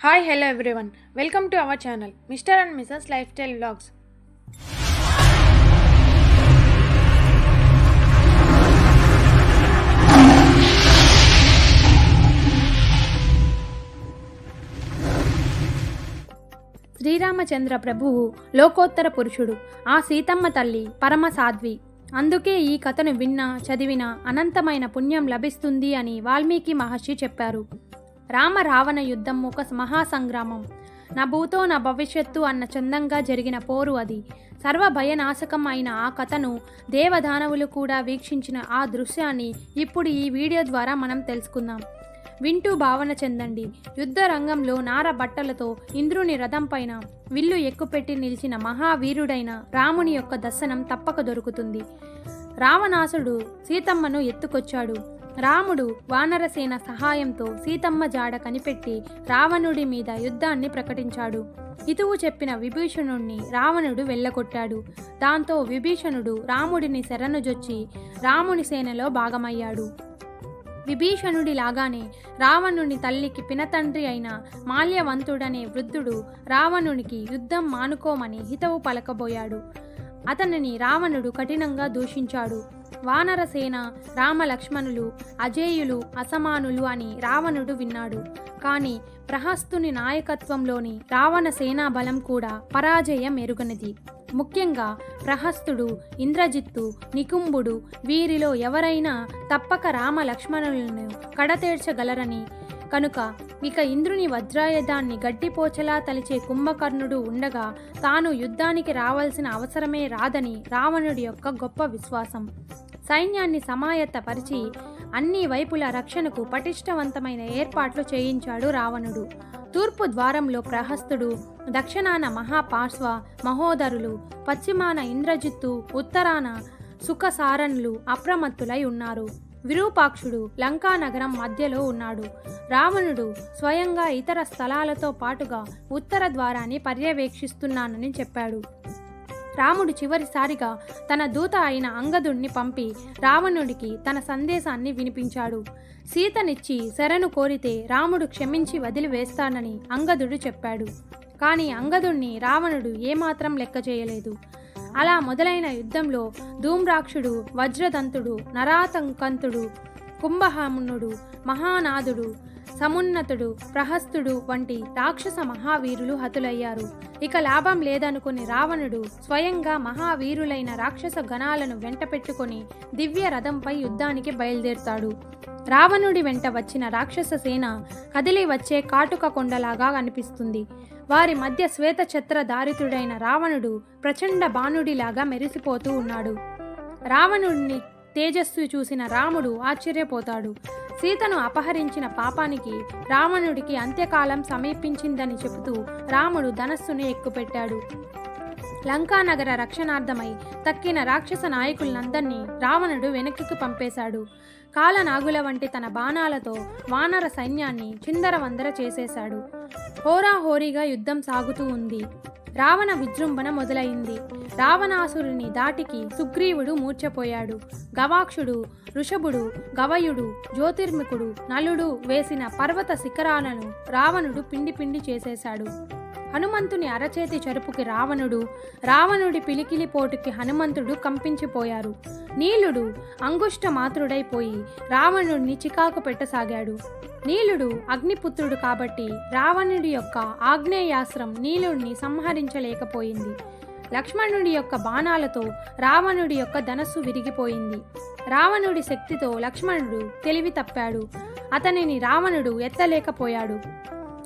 Hi, hello everyone. Welcome to our channel, Mr. and Mrs. Lifestyle Vlogs. Sriramachandra ప్రభువు లోకోత్తర పురుషుడు. ఆ సీతమ్మ తల్లి పరమ సాధ్వి. అందుకే ఈ కథను విన్నా చదివినా అనంతమైన పుణ్యం లభిస్తుంది అని వాల్మీకి మహర్షి చెప్పారు. రామ రావణ యుద్ధం ఒక మహాసంగ్రామం. నా భూతో నా భవిష్యత్తు అన్న చందంగా జరిగిన పోరు అది. సర్వభయనాశకం అయిన ఆ కథను దేవదానవులు కూడా వీక్షించిన ఆ దృశ్యాన్ని ఇప్పుడు ఈ వీడియో ద్వారా మనం తెలుసుకుందాం. వింటూ భావన చెందండి. యుద్ధ రంగంలో నార బట్టలతో ఇంద్రుని రథం పైన విల్లు ఎక్కుపెట్టి నిలిచిన మహావీరుడైన రాముని యొక్క దర్శనం తప్పక దొరుకుతుంది. రావణాసుడు సీతమ్మను ఎత్తుకొచ్చాడు. రాముడు వానరసేన సహాయంతో సీతమ్మ జాడ కనిపెట్టి రావణుడి మీద యుద్ధాన్ని ప్రకటించాడు. హితువు చెప్పిన విభీషణుణ్ణి రావణుడు వెళ్ళగొట్టాడు. దాంతో విభీషణుడు రాముడిని శరణుజొచ్చి రాముని సేనలో భాగమయ్యాడు. విభీషణుడి లాగానే రావణుని తల్లికి పినతండ్రి అయిన మాల్యవంతుడనే వృద్ధుడు రావణునికి యుద్ధం మానుకోమని హితవు పలకబోయాడు. అతనిని రావణుడు కఠినంగా దూషించాడు. వానరసేన రామలక్ష్మణులు అజేయులు అసమానులు అని రావణుడు విన్నాడు. కానీ ప్రహస్తుని నాయకత్వంలోని రావణ సేనా బలం కూడా పరాజయం ఎరుగనిది. ముఖ్యంగా ప్రహస్తుడు, ఇంద్రజిత్తు, నికుంభుడు వీరిలో ఎవరైనా తప్పక రామ లక్ష్మణులను కడతేర్చగలరని కనుక ఇక ఇంద్రుని వజ్రాయుధాన్ని గడ్డిపోచలా తలిచే కుంభకర్ణుడు ఉండగా తాను యుద్ధానికి రావాల్సిన అవసరమే రాదని రావణుడి యొక్క గొప్ప విశ్వాసం. సైన్యాన్ని సమాయత్తపరిచి అన్ని వైపుల రక్షణకు పటిష్టవంతమైన ఏర్పాట్లు చేయించాడు రావణుడు. తూర్పు ద్వారంలో ప్రహస్తుడు, దక్షిణాన మహాపార్శ్వ మహోదరులు, పశ్చిమాన ఇంద్రజిత్తు, ఉత్తరాన సుఖసారణులు అప్రమత్తులై ఉన్నారు. విరూపాక్షుడు లంకానగరం మధ్యలో ఉన్నాడు. రావణుడు స్వయంగా ఇతర స్థలాలతో పాటుగా ఉత్తర ద్వారాన్ని పర్యవేక్షిస్తున్నానని చెప్పాడు. రాముడు చివరిసారిగా తన దూత అయిన అంగదుణ్ణి పంపి రావణుడికి తన సందేశాన్ని వినిపించాడు. సీతనిచ్చి శరణు కోరితే రాముడు క్షమించి వదిలివేస్తానని అంగదుడు చెప్పాడు. కానీ అంగదుణ్ణి రావణుడు ఏమాత్రం లెక్క చేయలేదు. అలా మొదలైన యుద్ధంలో ధూమ్రాక్షుడు, వజ్రదంతుడు, నరాతంకంతుడు, కుంభహమునుడు, మహానాదుడు, సమున్నతుడు, ప్రహస్తుడు వంటి రాక్షస మహావీరులు హతులయ్యారు. ఇక లాభం లేదనుకుని రావణుడు స్వయంగా మహావీరులైన రాక్షస గణాలను వెంట పెట్టుకుని దివ్య రథంపై యుద్ధానికి బయలుదేరుతాడు. రావణుడి వెంట వచ్చిన రాక్షస సేన కదిలి వచ్చే కాటుక కొండలాగా కనిపిస్తుంది. వారి మధ్య శ్వేత ఛత్రధారితుడైన రావణుడు ప్రచండ బాణుడిలాగా మెరిసిపోతూ ఉన్నాడు. రావణుడిని తేజస్సు చూసిన రాముడు ఆశ్చర్యపోతాడు. సీతను అపహరించిన పాపానికి రావణుడికి అంత్యకాలం సమీపించిందని చెబుతూ రాముడు ధనస్సుని ఎక్కుపెట్టాడు. లంకానగర రక్షణార్థమై తక్కిన రాక్షస నాయకులందరినీ రావణుడు వెనక్కి పంపేశాడు. కాలనాగుల వంటి తన బాణాలతో వానర సైన్యాన్ని చిందరవందర చేసేశాడు. హోరాహోరీగా యుద్ధం సాగుతూ ఉంది. రావణ విజృంభణ మొదలైంది. రావణాసురుని దాటికి సుగ్రీవుడు మూర్ఛపోయాడు. గవాక్షుడు, ఋషభుడు, గవయుడు, జ్యోతిర్మికుడు, నలుడు వేసిన పర్వత శిఖరాలను రావణుడు పిండి పిండి చేసేశాడు. హనుమంతుని అరచేతి చరుపుకి రావణుడి పిలికిలి పోటుకి హనుమంతుడు కంపించిపోయారు. నీలుడు అంగుష్ట మాత్రుడైపోయి రావణుడిని చికాకు పెట్టసాగాడు. నీలుడు అగ్నిపుత్రుడు కాబట్టి రావణుడి యొక్క ఆగ్నేయాస్త్రం నీలుడిని సంహరించలేకపోయింది. లక్ష్మణుడి యొక్క బాణాలతో రావణుడి యొక్క ధనస్సు విరిగిపోయింది. రావణుడి శక్తితో లక్ష్మణుడు తెలివి తప్పాడు. అతనిని రావణుడు ఎత్తలేకపోయాడు.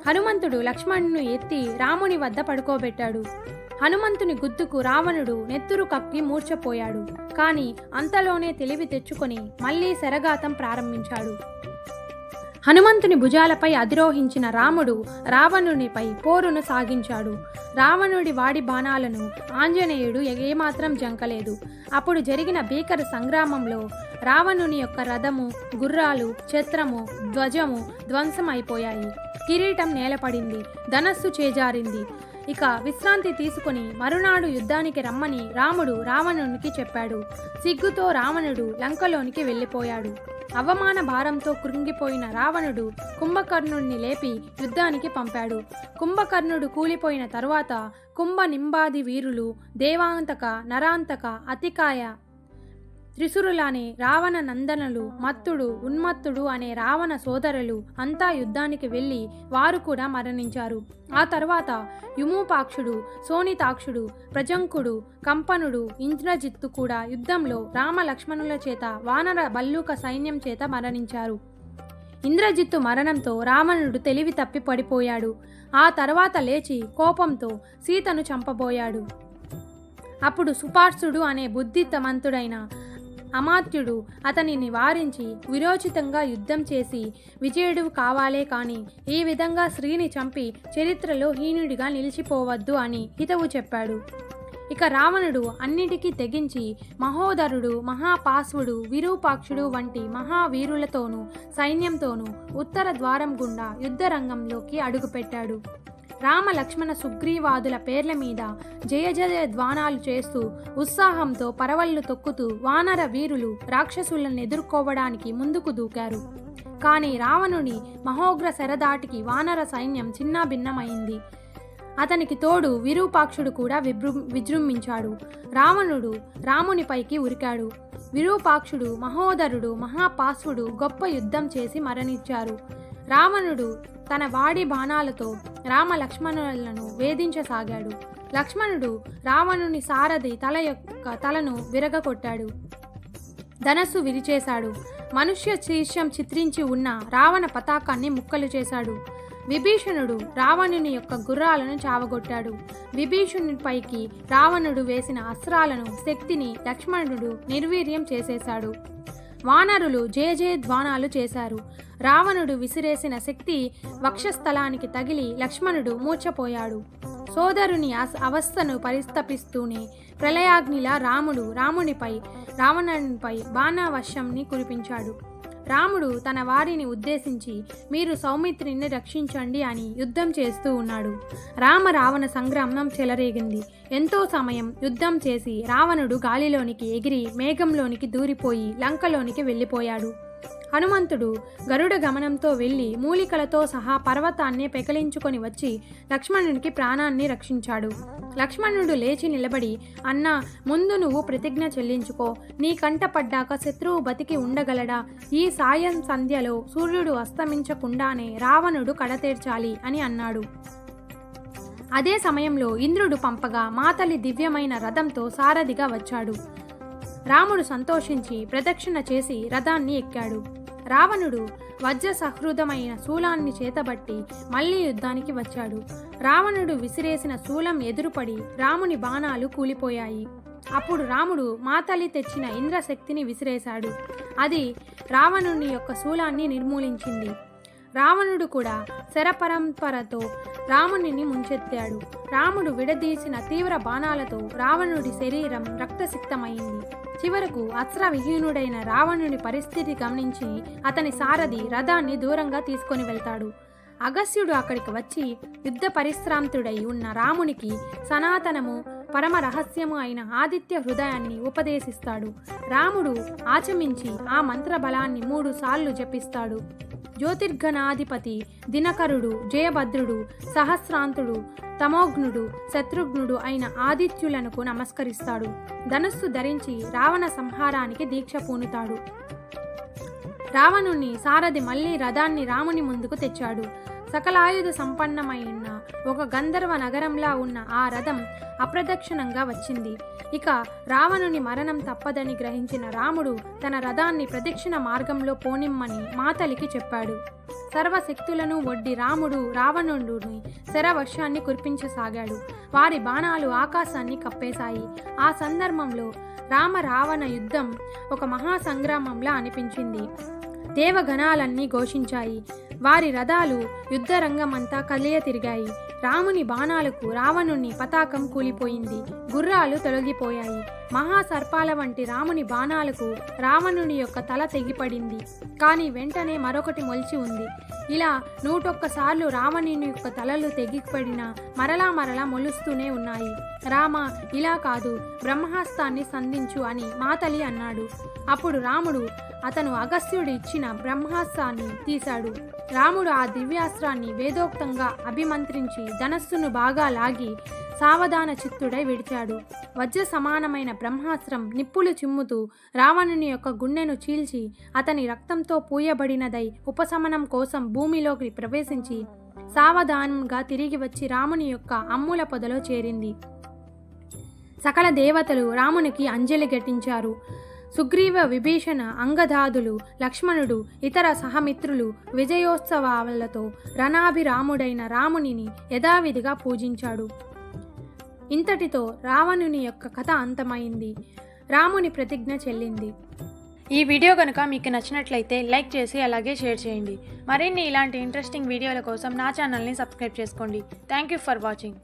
హనుమంతుడు లక్ష్మణుని ఎత్తి రాముని వద్ద పడుకోబెట్టాడు. హనుమంతుని గుద్దుకు రావణుడు నెత్తురు కక్కి మూర్ఛపోయాడు. కానీ అంతలోనే తెలివి తెచ్చుకొని మళ్లీ శరఘాతం ప్రారంభించాడు. హనుమంతుని భుజాలపై అధిరోహించిన రాముడు రావణునిపై పోరును సాగించాడు. రావణుడి వాడి బాణాలను ఆంజనేయుడు ఏమాత్రం జంకలేదు. అప్పుడు జరిగిన భీకర సంగ్రామంలో రావణుని యొక్క రథము, గుర్రాలు, ఛత్రము, ధ్వజము ధ్వంసం అయిపోయాయి. కిరీటం నేలపడింది. ధనస్సు చేజారింది. ఇక విశ్రాంతి తీసుకుని మరునాడు యుద్ధానికి రమ్మని రాముడు రావణునికి చెప్పాడు. సిగ్గుతో రావణుడు లంకలోనికి వెళ్ళిపోయాడు. అవమాన భారంతో కృంగిపోయిన రావణుడు కుంభకర్ణుడిని లేపి యుద్ధానికి పంపాడు. కుంభకర్ణుడు కూలిపోయిన తరువాత కుంభ నింబాది వీరులు దేవాంతక, నరాంతక, అతికాయ, త్రిశురులనే రావణ నందనులు, మత్తుడు, ఉన్మత్తుడు అనే రావణ సోదరులు అంతా యుద్ధానికి వెళ్ళి వారు కూడా మరణించారు. ఆ తర్వాత యుమూపాక్షుడు, సోనితాక్షుడు, ప్రజంకుడు, కంపనుడు, ఇంద్రజిత్తు కూడా యుద్ధంలో రామ లక్ష్మణుల చేత వానర భల్లూక సైన్యం చేత మరణించారు. ఇంద్రజిత్తు మరణంతో రావణుడు తెలివి తప్పి పడిపోయాడు. ఆ తర్వాత లేచి కోపంతో సీతను చంపబోయాడు. అప్పుడు సుపార్సుడు అనే బుద్ధిమంతుడైన అమాత్యుడు అతనిని వారించి విరోచితంగా యుద్ధం చేసి విజయుడు కావాలే కాని ఈ విధంగా స్త్రీని చంపి చరిత్రలో హీనుడిగా నిలిచిపోవద్దు అని హితవు చెప్పాడు. ఇక రావణుడు అన్నిటికీ తెగించి మహోదరుడు, మహాపాశ్వుడు, విరూపాక్షుడు వంటి మహావీరులతోనూ సైన్యంతోనూ ఉత్తర ద్వారం గుండా యుద్ధరంగంలోకి అడుగుపెట్టాడు. రామ లక్ష్మణ సుగ్రీవాదుల పేర్ల మీద జయ జయ ధ్వానాలు చేస్తూ ఉత్సాహంతో పరవళ్లు తొక్కుతూ వానర వీరులు రాక్షసులను ఎదుర్కోవడానికి ముందుకు దూకారు. కానీ రావణుని మహోగ్ర శరదాటికి వానర సైన్యం చిన్నాభిన్నమైంది. అతనికి తోడు విరూపాక్షుడు కూడా విజృంభించాడు. రావణుడు రామునిపైకి ఉరికాడు. విరూపాక్షుడు, మహోదరుడు, మహాపాశ్వుడు గొప్ప యుద్ధం చేసి మరణించారు. రావణుడు తన వాడి బాణాలతో రామ లక్ష్మణులను వేధించసాగాడు. లక్ష్మణుడు రావణుని సారథి తలను విరగకొట్టాడు. ధనస్సు విరిచేశాడు. మనుష్య శీర్షం చిత్రించి ఉన్న రావణ పతాకాన్ని ముక్కలు చేశాడు. విభీషణుడు రావణుని యొక్క గుర్రాలను చావగొట్టాడు. విభీషణునిపైకి రావణుడు వేసిన అస్త్రాలను శక్తిని లక్ష్మణుడు నిర్వీర్యం చేసేశాడు. వానరులు జయ జయ ధ్వానాలు చేశారు. రావణుడు విసిరేసిన శక్తి వక్షస్థలానికి తగిలి లక్ష్మణుడు మూర్ఛపోయాడు. సోదరుని అవస్థను పరిస్తపిస్తూనే ప్రళయాగ్నిలా రావణునిపై బాణవర్షంని కురిపించాడు. రాముడు తన వారిని ఉద్దేశించి మీరు సౌమిత్రిని రక్షించండి అని యుద్ధం చేస్తూ ఉన్నాడు. రావణ సంగ్రామం చెలరేగింది. ఎంతో సమయం యుద్ధం చేసి రావణుడు గాలిలోనికి ఎగిరి మేఘంలోనికి దూరిపోయి లంకలోనికి వెళ్ళిపోయాడు. హనుమంతుడు గరుడ గమనంతో వెళ్ళి మూలికలతో సహా పర్వతాన్ని పెకలించుకొని వచ్చి లక్ష్మణునికి ప్రాణాన్ని రక్షించాడు. లక్ష్మణుడు లేచి నిలబడి, అన్నా, ముందు నువ్వు ప్రతిజ్ఞ చెల్లించుకో. నీ కంట పడ్డాక శత్రువు బతికి ఉండగలడా? ఈ సాయం సంధ్యలో సూర్యుడు అస్తమించకుండానే రావణుడు కడతేర్చాలి అని అన్నాడు. అదే సమయంలో ఇంద్రుడు పంపగా మాతలి దివ్యమైన రథంతో సారథిగా వచ్చాడు. రాముడు సంతోషించి ప్రదక్షిణ చేసి రథాన్ని ఎక్కాడు. రావణుడు వజ్ర సహృదమైన శూలాన్ని చేతబట్టి మళ్లీ యుద్ధానికి వచ్చాడు. రావణుడు విసిరేసిన శూలం ఎదురుపడి రాముని బాణాలు కూలిపోయాయి. అప్పుడు రాముడు మాతలి తెచ్చిన ఇంద్రశక్తిని విసిరేశాడు. అది రావణుని యొక్క శూలాన్ని నిర్మూలించింది. రావణుడు కూడా శరపరంపరతో రామునిని ముంచెత్తాడు. రాముడు విడదీసిన తీవ్ర బాణాలతో రావణుడి శరీరం రక్తసిక్తమైంది. చివరకు అస్త్రవిహీనుడైన రావణుని పరిస్థితి గమనించి అతని సారథి రథాన్ని దూరంగా తీసుకొని వెళ్తాడు. అగస్త్యుడు అక్కడికి వచ్చి యుద్ధ పరిశ్రాంతుడై ఉన్న రామునికి సనాతనము పరమ రహస్యము అయిన ఆదిత్య హృదయాన్ని ఉపదేశిస్తాడు. రాముడు ఆచమించి ఆ మంత్రబలాన్ని 3 సార్లు జపిస్తాడు. జ్యోతిర్గణాధిపతి దినకరుడు, జయభద్రుడు, సహస్రాంతుడు, తమోఘ్నుడు, శత్రుఘ్నుడు అయిన ఆదిత్యులకు నమస్కరిస్తాడు. ధనుస్సు ధరించి రావణ సంహారానికి దీక్ష పూనుతాడు. రావణుని సారథి మళ్లీ రథాన్ని రాముని ముందుకు తెచ్చాడు. సకలాయుధ సంపన్నమైన ఒక గంధర్వ నగరంలా ఉన్న ఆ రథం అప్రదక్షిణంగా వచ్చింది. ఇక రావణుని మరణం తప్పదని గ్రహించిన రాముడు తన రథాన్ని ప్రదక్షిణ మార్గంలో పోనిమ్మని మాతలికి చెప్పాడు. సర్వశక్తులను ఒడ్డి రాముడు రావణుడిని శరవర్షాన్ని కురిపించసాగాడు. వారి బాణాలు ఆకాశాన్ని కప్పేశాయి. ఆ సందర్భంలో రావణ యుద్ధం ఒక మహాసంగ్రామంలా అనిపించింది. దేవగణాలన్నీ ఘోషించాయి. వారి రథాలు యుద్ధరంగమంతా కలియ తిరిగాయి. రాముని బాణాలకు రావణుని పతాకం కూలిపోయింది. గుర్రాలు తొలగిపోయాయి. మహాసర్పాల వంటి రాముని బాణాలకు రావణుని యొక్క తల తెగిపడింది. కానీ వెంటనే మరొకటి మొలిచి ఉంది. ఇలా 101 సార్లు రావణుని యొక్క తలలు తెగిపడిన మరలా మొలుస్తూనే ఉన్నాయి. రామ, ఇలా కాదు, బ్రహ్మాస్త్రాన్ని సంధించు అని మాతలి అన్నాడు. అప్పుడు రాముడు అతను అగస్త్యుడు ఇచ్చిన బ్రహ్మాస్త్రాన్ని తీశాడు. రాముడు ఆ దివ్యాస్త్రాన్ని వేదోక్తంగా అభిమంత్రించి ధనస్సును బాగా లాగి సావధాన చిత్తుడై విడిచాడు. వజ్ర సమానమైన బ్రహ్మాస్త్రం నిప్పులు చిమ్ముతూ రావణుని యొక్క గుండెను చీల్చి అతని రక్తంతో పూయబడినదై ఉపశమనం కోసం భూమిలోకి ప్రవేశించి సావధానంగా తిరిగి వచ్చి రాముని యొక్క అమ్ముల పొదలో చేరింది. సకల దేవతలు రామునికి అంజలి ఘటించారు. సుగ్రీవ, విభీషణ, అంగదాదులు, లక్ష్మణుడు, ఇతర సహమిత్రులు విజయోత్సవాలతో రణాభిరాముడైన రామునిని యథావిధిగా పూజించాడు. ఇంతటితో రావణుని యొక్క కథ అంతమైంది. రాముని ప్రతిజ్ఞ చెల్లింది. ఈ వీడియో కనుక మీకు నచ్చినట్లయితే లైక్ చేసి అలాగే షేర్ చేయండి. మరిన్ని ఇలాంటి ఇంట్రెస్టింగ్ వీడియోల కోసం నా ఛానల్ని సబ్స్క్రైబ్ చేసుకోండి. Thank you for watching.